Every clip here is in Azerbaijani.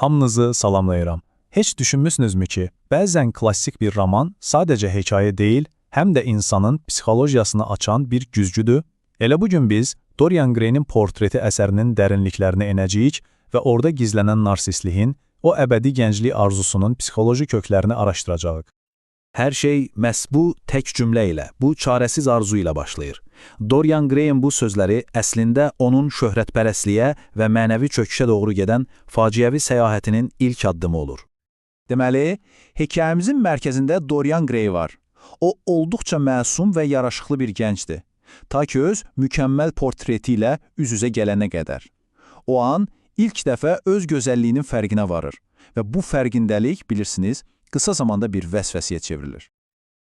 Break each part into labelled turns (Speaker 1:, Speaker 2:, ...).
Speaker 1: Hamınızı salamlayıram. Heç düşünmüsünüzmü ki, bəzən klassik bir roman sadəcə hekayə deyil, həm də insanın psixologiyasını açan bir güzgüdür? Elə bugün biz Dorian Gray'nin portreti əsərinin dərinliklərinə enəcəyik və orada gizlənən narsistliyin, o əbədi gənclik arzusunun psixoloji köklərini araşdıracağıq.
Speaker 2: Hər şey məhz bu tək cümlə ilə, bu çarəsiz arzu ilə başlayır. Dorian Gray'in bu sözləri əslində onun şöhrətpərəstliyə və mənəvi çöküşə doğru gedən faciəvi səyahətinin ilk addımı olur.
Speaker 3: Deməli, hekayəmizin mərkəzində Dorian Gray var. O, olduqca məsum və yaraşıqlı bir gəncdir. Ta ki öz mükəmməl portreti ilə üz-üzə gələnə qədər. O an ilk dəfə öz gözəlliyinin fərqinə varır və bu fərqindəlik, bilirsiniz, qısa zamanda bir vəsvəsiyə çevrilir.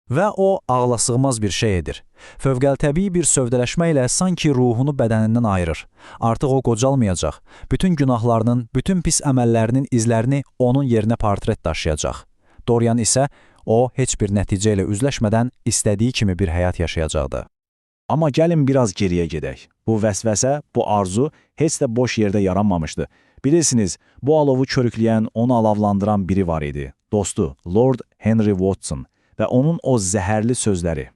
Speaker 2: Və o, ağlasığmaz bir şey edir. Fövqəltəbii bir sövdələşmə ilə sanki ruhunu bədənindən ayırır. Artıq o qocalmayacaq. Bütün günahlarının, bütün pis əməllərinin izlərini onun yerinə portret daşıyacaq. Dorian isə o, heç bir nəticə ilə üzləşmədən istədiyi kimi bir həyat yaşayacaqdı.
Speaker 4: Amma gəlin biraz geriyə gedək. Bu vəsvəsə, bu arzu heç də boş yerdə yaranmamışdı. Bilirsiniz, bu alovu körükləyən, onu alavlandıran biri var idi. Dostu, Lord Henry Watson və onun o zəhərli sözləri.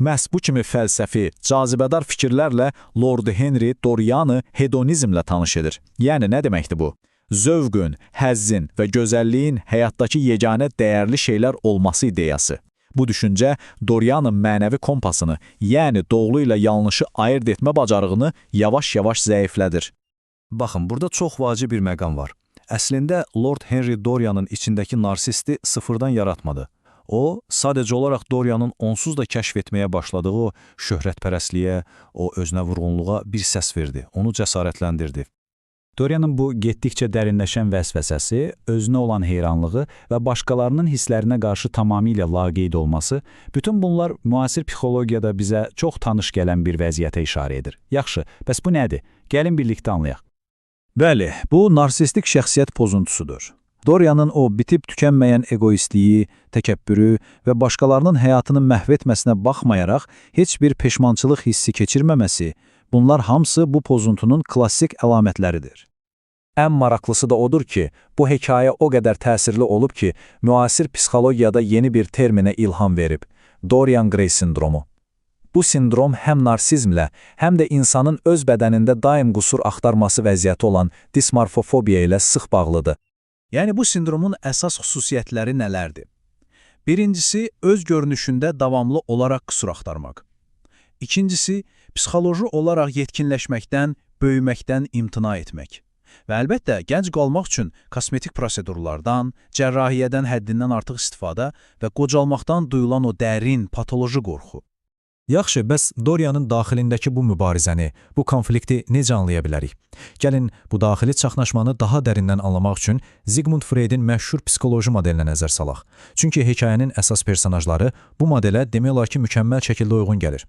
Speaker 5: Məhz bu kimi fəlsəfi, cazibədar fikirlərlə Lord Henry Dorian'ı hedonizmlə tanış edir. Yəni, nə deməkdir bu? Zövqün, həzzin və gözəlliyin həyatdakı yeganə dəyərli şeylər olması ideyası. Bu düşüncə Dorian'ın mənəvi kompasını, yəni doğru ilə yanlışı ayırt etmə bacarığını yavaş-yavaş zəiflədir.
Speaker 2: Baxın, burada çox vacib bir məqam var. Əslində, Lord Henry Dorian'ın içindəki narsisti sıfırdan yaratmadı. O, sadəcə olaraq Dorian'ın onsuz da kəşf etməyə başladığı o şöhrətpərəstliyə, o özünə vurğunluğa bir səs verdi, onu cəsarətləndirdi.
Speaker 6: Dorian'ın bu getdikcə dərinləşən vəsvəsəsi, özünə olan heyranlığı və başqalarının hisslərinə qarşı tamamilə laqeyd olması, bütün bunlar müasir psixologiyada bizə çox tanış gələn bir vəziyyətə işarə edir. Yaxşı, bəs bu nədir? Gəlin birlikdə anlayaq.
Speaker 3: Bəli, bu narsistik şəxsiyyət pozuntusudur. Dorian'ın o bitib tükənməyən egoistliyi, təkəbbürü və başqalarının həyatını məhv etməsinə baxmayaraq heç bir peşmançılıq hissi keçirməməsi, bunlar hamısı bu pozuntunun klassik əlamətləridir.
Speaker 2: Ən maraqlısı da odur ki, bu hekayə o qədər təsirli olub ki, müasir psixologiyada yeni bir terminə ilham verib. Dorian Gray sindromu. Bu sindrom həm narsizmlə, həm də insanın öz bədənində daim qüsur axtarması vəziyyəti olan dismorfofobiya ilə sıx bağlıdır.
Speaker 3: Yəni, bu sindromun əsas xüsusiyyətləri nələrdir? Birincisi, öz görünüşündə davamlı olaraq qüsur axtarmaq. İkincisi, psixoloji olaraq yetkinləşməkdən, böyüməkdən imtina etmək. Və əlbəttə, gənc qalmaq üçün kosmetik prosedurlardan, cərrahiyyədən həddindən artıq istifadə və qocalmaqdan duyulan o dərin, patoloji qorxu.
Speaker 5: Yaxşı, bəs Dorian'ın daxilindəki bu mübarizəni, bu konflikti necə anlaya bilərik? Gəlin, bu daxili çaxnaşmanı daha dərindən anlamaq üçün Sigmund Freud'in məşhur psixoloji modelinə nəzər salaq. Çünki hekayənin əsas personajları bu modelə demək olar ki, mükəmməl şəkildə uyğun gəlir.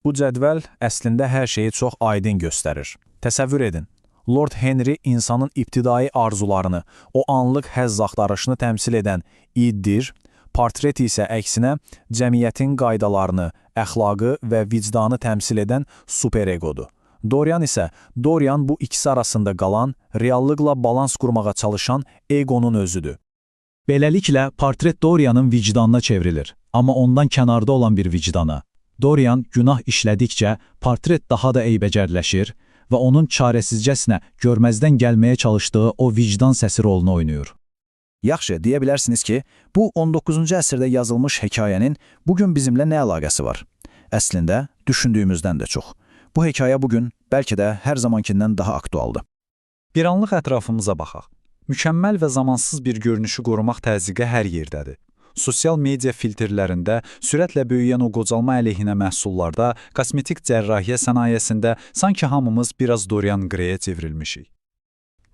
Speaker 2: Bu cədvəl əslində hər şeyi çox aydın göstərir. Təsəvvür edin. Lord Henry insanın ibtidai arzularını, o anlıq həzz axtarışını təmsil edən iddir, portret isə əksinə cəmiyyətin qaydalarını, əxlaqı və vicdanı təmsil edən superegodur. Dorian bu ikisi arasında qalan, reallıqla balans qurmağa çalışan egonun özüdür.
Speaker 6: Beləliklə, portret Dorian'ın vicdanına çevrilir, amma ondan kənarda olan bir vicdana. Dorian günah işlədikcə portret daha da eybəcərləşir və onun çarəsizcəsinə görməzdən gəlməyə çalışdığı o vicdan səsi rolunu oynayır.
Speaker 4: Yaxşı, deyə bilərsiniz ki, bu 19-cu əsrdə yazılmış hekayənin bugün bizimlə nə əlaqəsi var? Əslində, düşündüyümüzdən də çox. Bu hekayə bugün bəlkə də hər zamankindən daha aktualdır.
Speaker 6: Bir anlıq ətrafımıza baxaq. Mükəmməl və zamansız bir görünüşü qorumaq təzyiqi hər yerdədir. Sosial media filtrlərində, sürətlə böyüyən o qocalma əleyhinə məhsullarda, kosmetik cərrahiyyə sənayesində sanki hamımız biraz Dorian Gray'e çevrilmişik.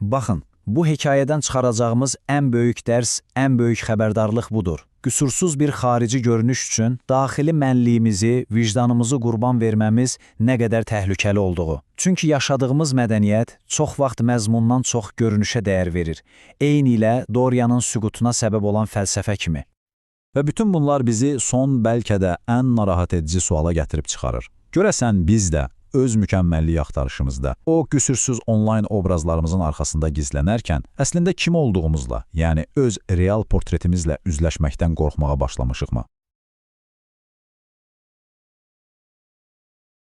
Speaker 4: Baxın, bu hekayədən çıxaracağımız ən böyük dərs, ən böyük xəbərdarlıq budur. Qüsursuz bir xarici görünüş üçün daxili mənliyimizi, vicdanımızı qurban verməmiz nə qədər təhlükəli olduğu. Çünki yaşadığımız mədəniyyət çox vaxt məzmundan çox görünüşə dəyər verir. Eyni ilə Dorian'ın süqutuna səbəb olan fəlsəfə kimi.
Speaker 6: Və bütün bunlar bizi son bəlkə də ən narahat edici suala gətirib çıxarır. Görəsən biz də
Speaker 5: öz mükəmməlliyi axtarışımızda, o qüsursuz onlayn obrazlarımızın arxasında gizlənərkən, əslində kim olduğumuzla, yəni öz real portretimizlə üzləşməkdən qorxmağa başlamışıqmı?